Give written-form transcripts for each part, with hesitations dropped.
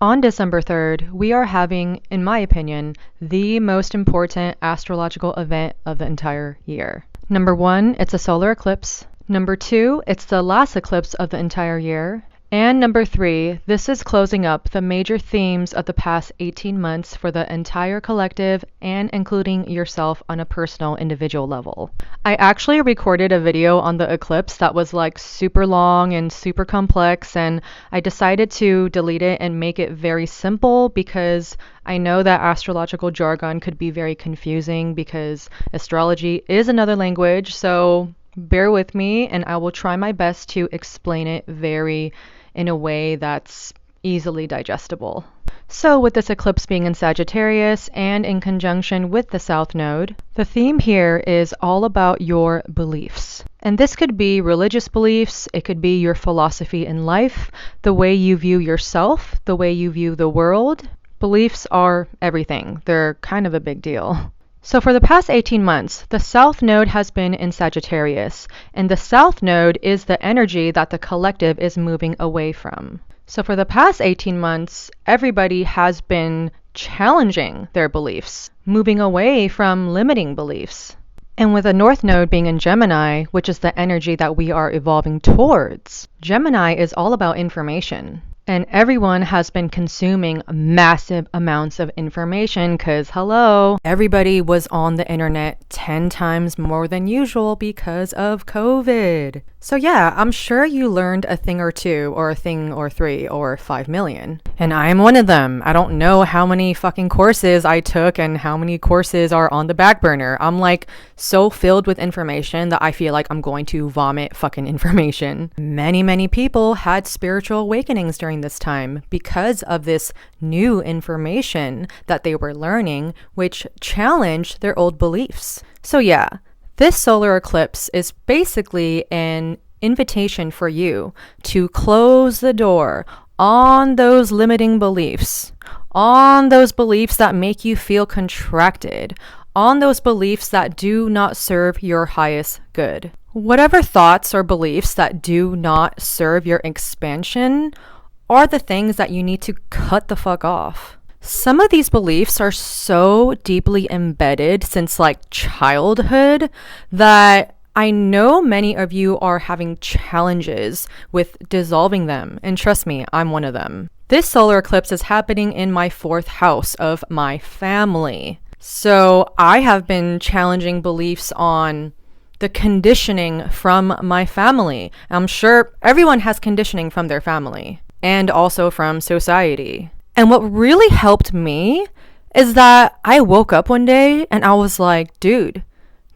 On December 3rd, we are having, in my opinion, the most important astrological event of the entire year. Number 1, it's a solar eclipse. Number 2, it's the last eclipse of the entire year. And number 3, this is closing up the major themes of the past 18 months for the entire collective and including yourself on a personal individual level. I actually recorded a video on the eclipse that was like super long and super complex, and I decided to delete it and make it very simple because I know that astrological jargon could be very confusing because astrology is another language, so bear with me and I will try my best to explain it in a way that's easily digestible. So with this eclipse being in Sagittarius and in conjunction with the South Node, the theme here is all about your beliefs. And this could be religious beliefs, it could be your philosophy in life, the way you view yourself, the way you view the world. Beliefs are everything. They're kind of a big deal. So for the past 18 months, the South Node has been in Sagittarius, and the South Node is the energy that the collective is moving away from. So for the past 18 months, everybody has been challenging their beliefs, moving away from limiting beliefs. And with the North Node being in Gemini, which is the energy that we are evolving towards, Gemini is all about information. And everyone has been consuming massive amounts of information because, hello, everybody was on the internet 10 times more than usual because of COVID. So yeah, I'm sure you learned a thing or two, or a thing or three, or 5 million. And I am one of them. I don't know how many fucking courses I took and how many courses are on the back burner. I'm like so filled with information that I feel like I'm going to vomit fucking information. Many people had spiritual awakenings during this time because of this new information that they were learning, which challenged their old beliefs. So yeah, this solar eclipse is basically an invitation for you to close the door on those limiting beliefs, on those beliefs that make you feel contracted, on those beliefs that do not serve your highest good. Whatever thoughts or beliefs that do not serve your expansion are the things that you need to cut the fuck off. Some of these beliefs are so deeply embedded since like childhood that I know many of you are having challenges with dissolving them. And trust me, I'm one of them. This solar eclipse is happening in my 4th house of my family. So I have been challenging beliefs on the conditioning from my family. I'm sure everyone has conditioning from their family and also from society. And what really helped me is that I woke up one day and I was like, dude,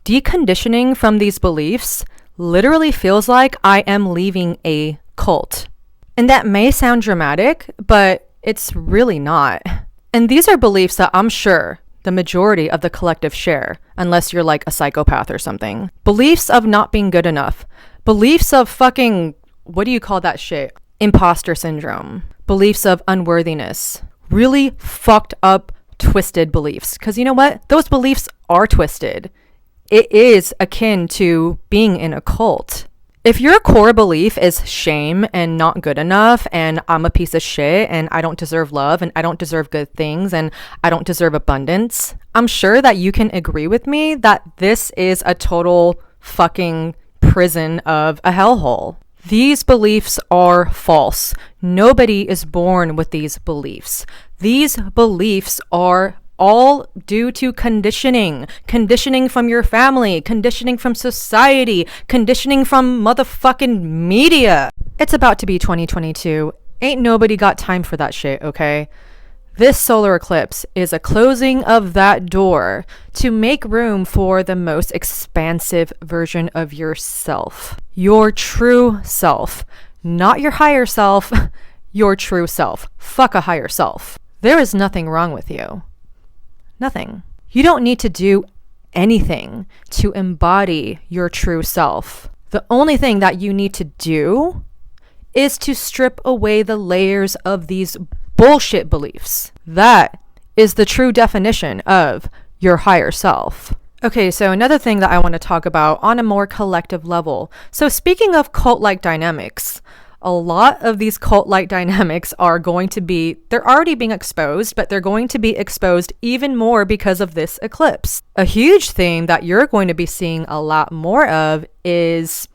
deconditioning from these beliefs literally feels like I am leaving a cult. And that may sound dramatic, but it's really not. And these are beliefs that I'm sure the majority of the collective share, unless you're like a psychopath or something. Beliefs of not being good enough. Beliefs of fucking, what do you call that shit? Imposter syndrome. Beliefs of unworthiness. Really fucked up, twisted beliefs. Because you know what? Those beliefs are twisted. It is akin to being in a cult. If your core belief is shame and not good enough and I'm a piece of shit and I don't deserve love and I don't deserve good things and I don't deserve abundance, I'm sure that you can agree with me that this is a total fucking prison of a hellhole. These beliefs are false. Nobody is born with these beliefs. These beliefs are all due to conditioning from your family, conditioning from society, conditioning from motherfucking media. It's about to be 2022. Ain't nobody got time for that shit, okay? This solar eclipse is a closing of that door to make room for the most expansive version of yourself. Your true self. Not your higher self, your true self. Fuck a higher self. There is nothing wrong with you. Nothing. You don't need to do anything to embody your true self. The only thing that you need to do is to strip away the layers of these bullshit beliefs. That is the true definition of your higher self. Okay, so another thing that I want to talk about on a more collective level. So speaking of cult-like dynamics, a lot of these cult-like dynamics are going to be, they're already being exposed, but they're going to be exposed even more because of this eclipse. A huge thing that you're going to be seeing a lot more of is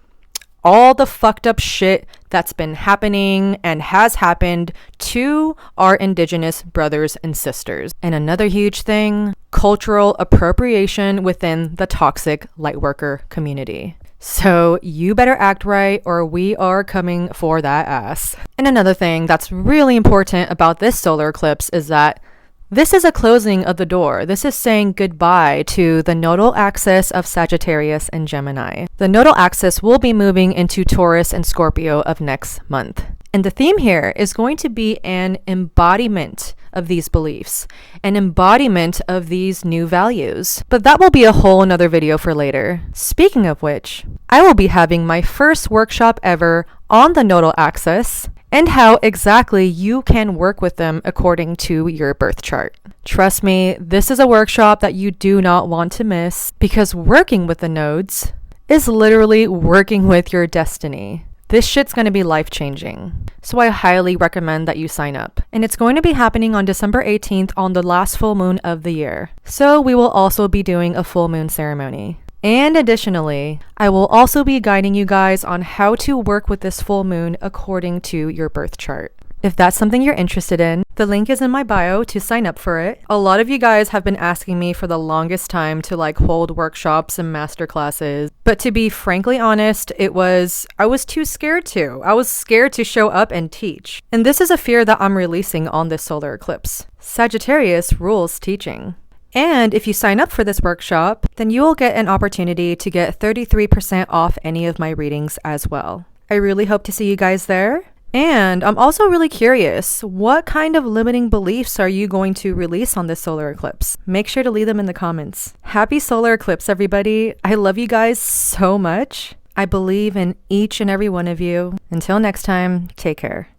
all the fucked up shit that's been happening and has happened to our indigenous brothers and sisters. And another huge thing, cultural appropriation within the toxic lightworker community. So you better act right or we are coming for that ass. And another thing that's really important about this solar eclipse is that this is a closing of the door. This is saying goodbye to the nodal axis of Sagittarius and Gemini. The nodal axis will be moving into Taurus and Scorpio of next month. And the theme here is going to be an embodiment of these beliefs, an embodiment of these new values. But that will be a whole another video for later. Speaking of which, I will be having my first workshop ever on the nodal axis and how exactly you can work with them according to your birth chart. Trust me, this is a workshop that you do not want to miss because working with the nodes is literally working with your destiny. This shit's going to be life-changing. So I highly recommend that you sign up. And it's going to be happening on December 18th on the last full moon of the year. So we will also be doing a full moon ceremony. And additionally, I will also be guiding you guys on how to work with this full moon according to your birth chart. If that's something you're interested in, the link is in my bio to sign up for it. A lot of you guys have been asking me for the longest time to hold workshops and master classes. But to be frankly honest, I was too scared to. I was scared to show up and teach. And this is a fear that I'm releasing on this solar eclipse. Sagittarius rules teaching. And if you sign up for this workshop, then you will get an opportunity to get 33% off any of my readings as well. I really hope to see you guys there. And I'm also really curious, what kind of limiting beliefs are you going to release on this solar eclipse? Make sure to leave them in the comments. Happy solar eclipse, everybody. I love you guys so much. I believe in each and every one of you. Until next time, take care.